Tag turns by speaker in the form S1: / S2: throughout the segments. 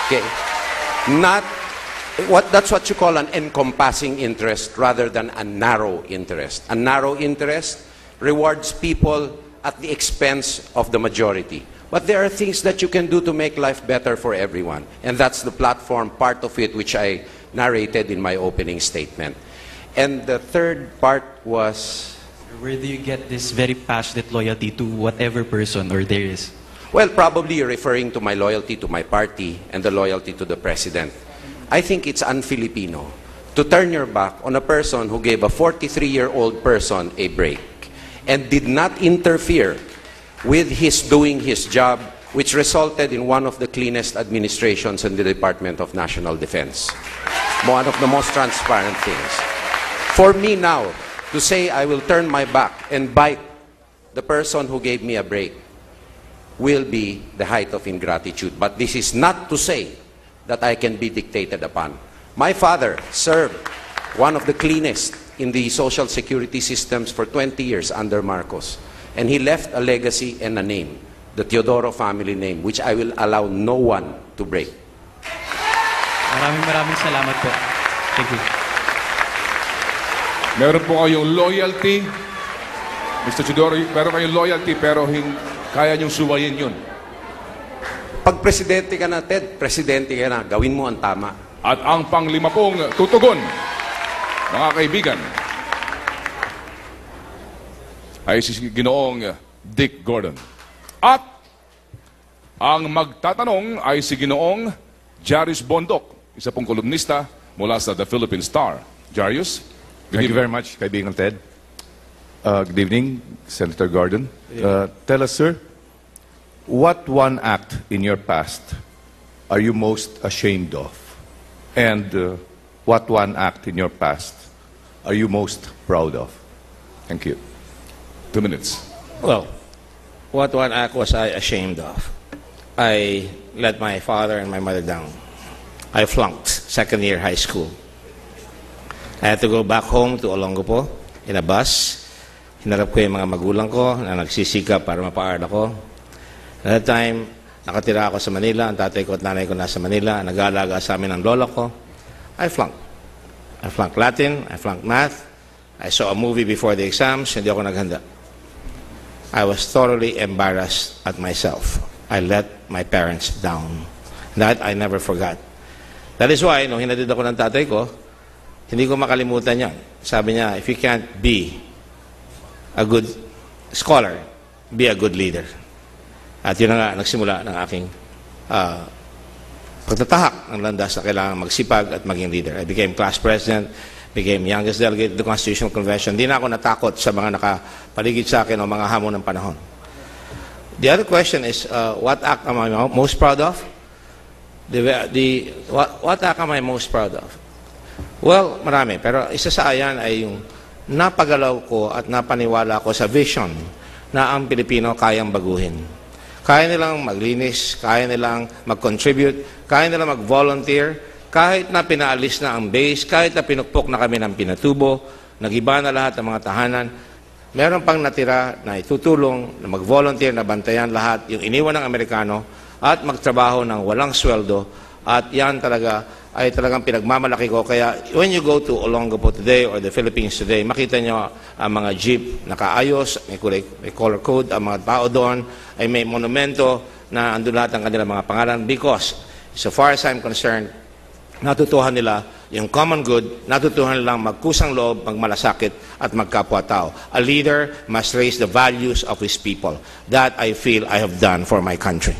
S1: Okay. Not that's what you call an encompassing interest rather than a narrow interest. A narrow interest rewards people at the expense of the majority. But there are things that you can do to make life better for everyone. And that's the platform part of it which I narrated in my opening statement. And the third part was...
S2: Where do you get this very passionate loyalty to whatever person or there is?
S1: Well, probably you're referring to my loyalty to my party and the loyalty to the president. I think it's un-Filipino to turn your back on a person who gave a 43-year-old person a break and did not interfere with his doing his job, which resulted in one of the cleanest administrations in the Department of National Defense. One of the most transparent things. For me now, to say I will turn my back and bite the person who gave me a break will be the height of ingratitude. But this is not to say that I can be dictated upon. My father served one of the cleanest in the social security systems for 20 years under Marcos. And he left a legacy and a name, the Teodoro family name, which I will allow no one to break.
S2: Maraming salamat po. Thank you.
S3: Meron po kayong loyalty, Mr. Teodoro, meron kayong loyalty pero kaya niyong suwayin yun.
S1: Pag presidente ka na, Ted, presidente ka na, gawin mo ang tama.
S3: At ang panglima pong tutugon, mga kaibigan, ay si Ginoong Dick Gordon. At ang magtatanong ay si Ginoong Jarius Bondok, isa pong kolumnista mula sa The Philippine Star. Jarius?
S4: Thank you very much, kaibigan Ted. Good evening, Senator Gordon. Tell us, sir, what one act in your past are you most ashamed of? And what one act in your past are you most proud of? Thank you.
S3: 2 minutes.
S5: Well, what one act was I ashamed of? I let my father and my mother down. I flunked second year high school. I had to go back home to Olongapo in a bus. Hinarap ko yung mga magulang ko na nagsisikap para mapa-art ako. At that time, nakatira ako sa Manila. Ang tatay ko at nanay ko nasa Manila. Nag-aalaga sa amin ang lola ko. I flunked. I flunked Latin. I flunked math. I saw a movie before the exams. Hindi ako naghanda. I was thoroughly embarrassed at myself. I let my parents down. That I never forgot. That is why, nung hinatid ako ng tatay ko, hindi ko makalimutan yan. Sabi niya, if you can't be a good scholar, be a good leader. At yun na nga, nagsimula ng aking pagtatahak ng landas na kailangan magsipag at maging leader. I became class president, became youngest delegate to the Constitutional Convention. Hindi na ako natakot sa mga nakapaligid sa akin o mga hamon ng panahon. The other question is, what act am I most proud of? What act am I most proud of? Well, marami. Pero isa sa ayan ay yung napagalaw ko at napaniwala ko sa vision na ang Pilipino kayang baguhin. Kaya nilang maglinis, kaya nilang mag-contribute, kaya nilang mag-volunteer, kahit na pinaalis na ang base, kahit na pinukpok na kami ng pinatubo, nagiba na lahat ng mga tahanan, meron pang natira na itutulong, na mag-volunteer, na bantayan lahat, yung iniwan ng Amerikano, at magtrabaho ng walang sweldo, at yan talaga ay talagang pinagmamalaki ko. Kaya when you go to Olongapo today or the Philippines today, makita nyo ang mga jeep nakaayos, may color code, ang mga tao doon, ay may monumento na andun lahat ang kanilang mga pangalan because so far as I'm concerned, natutuhan nila yung common good, natutuhan nilang magkusang loob, magmalasakit at magkapwa-tao. A leader must raise the values of his people. That I feel I have done for my country.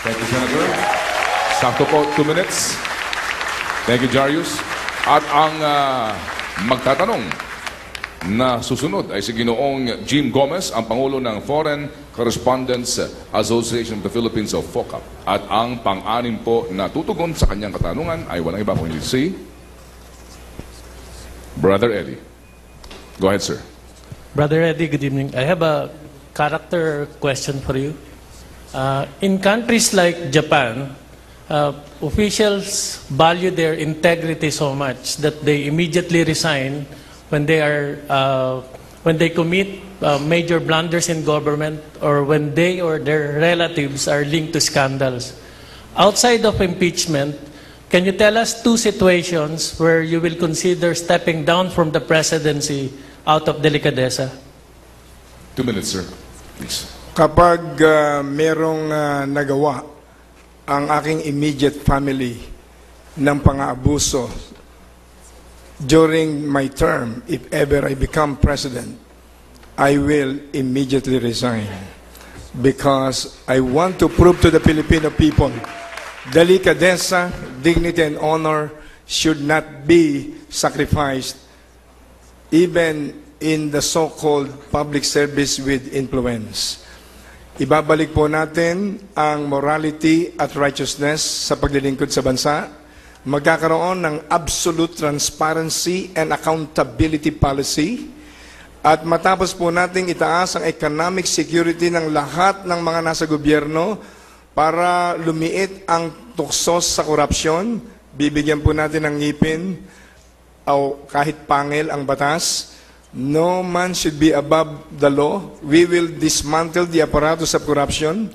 S3: Thank you, Senator. Sakto po, 2 minutes. Thank you, Jarius. At ang magtatanong na susunod ay si Ginoong Jim Gomez, ang Pangulo ng Foreign Correspondents Association of the Philippines of FOCAP. At ang pang-anim po na tutugon sa kanyang katanungan ay walang iba kundi si Brother Eddie. Go ahead, sir.
S6: Brother Eddie, good evening. I have a character question for you. In countries like Japan, officials value their integrity so much that they immediately resign when they commit major blunders in government or when they or their relatives are linked to scandals. outside of impeachment, can you tell us two situations where you will consider stepping down from the presidency out of delicadeza?
S3: 2 minutes, sir. Please.
S7: Kapag merong nagawa ang aking immediate family ng pang-aabuso during my term, if ever I become president, I will immediately resign because I want to prove to the Filipino people delicadeza, dignity, and honor should not be sacrificed even in the so-called public service with influence. Ibabalik po natin ang morality at righteousness sa paglilingkod sa bansa. Magkakaroon ng absolute transparency and accountability policy. At matapos po natin itaas ang economic security ng lahat ng mga nasa gobyerno para lumiit ang tukso sa korupsyon, bibigyan po natin ng ngipin o kahit pangil ang batas. No man should be above the law. We will dismantle the apparatus of corruption.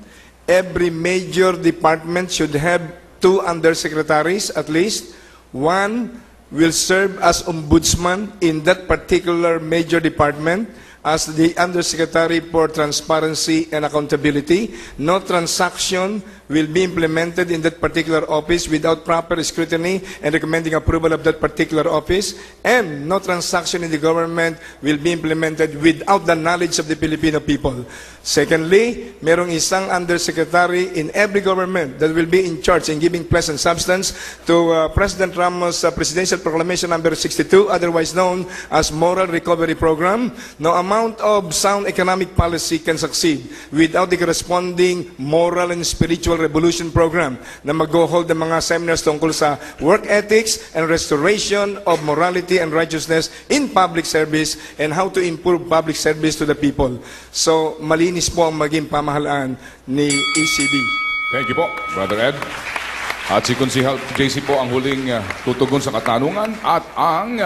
S7: Every major department should have 2 undersecretaries at least. 1 will serve as ombudsman in that particular major department as the Undersecretary for Transparency and Accountability. No transaction will be implemented in that particular office without proper scrutiny and recommending approval of that particular office. And no transaction in the government will be implemented without the knowledge of the Filipino people. Secondly, merong isang undersecretary in every government that will be in charge in giving place and substance to President Ramos' Presidential Proclamation number 62, otherwise known as Moral Recovery Program. No amount of sound economic policy can succeed without the corresponding moral and spiritual revolution program na mag-hold ng mga seminars tungkol sa work ethics and restoration of morality and righteousness in public service and how to improve public service to the people. So, malinis po ang maging pamahalaan ni ECD.
S3: Thank you po, Brother Ed. At si Konsihal JC po ang huling tutugon sa katanungan at ang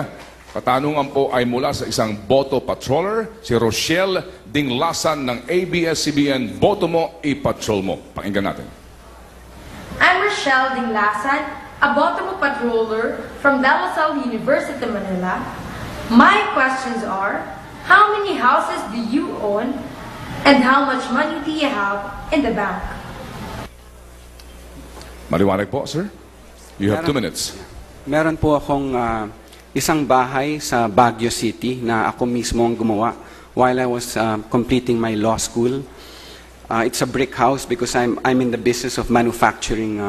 S3: katanungan po ay mula sa isang boto patroller, si Rochelle Dinglasan ng ABS-CBN. Boto mo, i-patrol mo. Pakinggan natin.
S8: I'm Rochelle Dinglasan, a Botomo patroller from De La Salle University, Manila. My questions are, how many houses do you own and how much money do you have in the bank?
S3: Maliwanag po, sir. You have 2 minutes.
S9: Meron po akong isang bahay sa Baguio City na ako mismo ang gumawa while I was completing my law school. It's a brick house because I'm in the business of manufacturing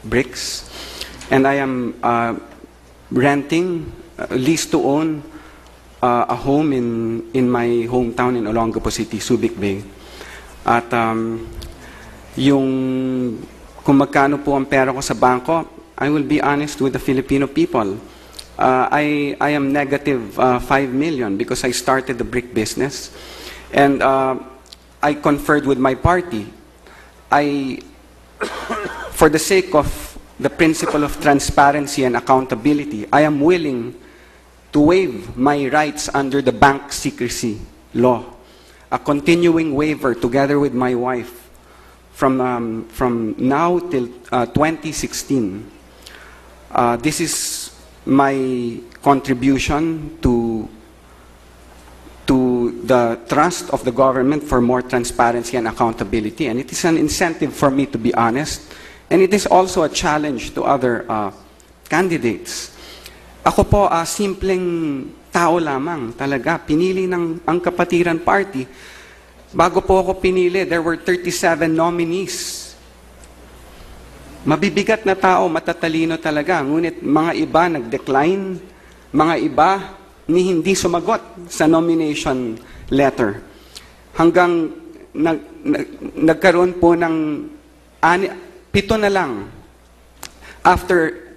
S9: bricks. And I am renting, lease to own, a home in my hometown in Olongapo City, Subic Bay. At kung magkano po ang pera ko sa bangko, I will be honest with the Filipino people. I am negative 5 million because I started the brick business. And I conferred with my party. For the sake of the principle of transparency and accountability, I am willing to waive my rights under the bank secrecy law. A continuing waiver together with my wife from now till 2016. This is my contribution to the trust of the government for more transparency and accountability. And it is an incentive for me to be honest. And it is also a challenge to other candidates. Ako po, simpleng tao lamang talaga. Pinili ng ang Kapatiran Party. Bago po ako pinili, there were 37 nominees. Mabibigat na tao, matatalino talaga. Ngunit mga iba nag-decline, mga iba ni hindi sumagot sa nomination letter. Hanggang nagkaroon po ng 7 na lang. After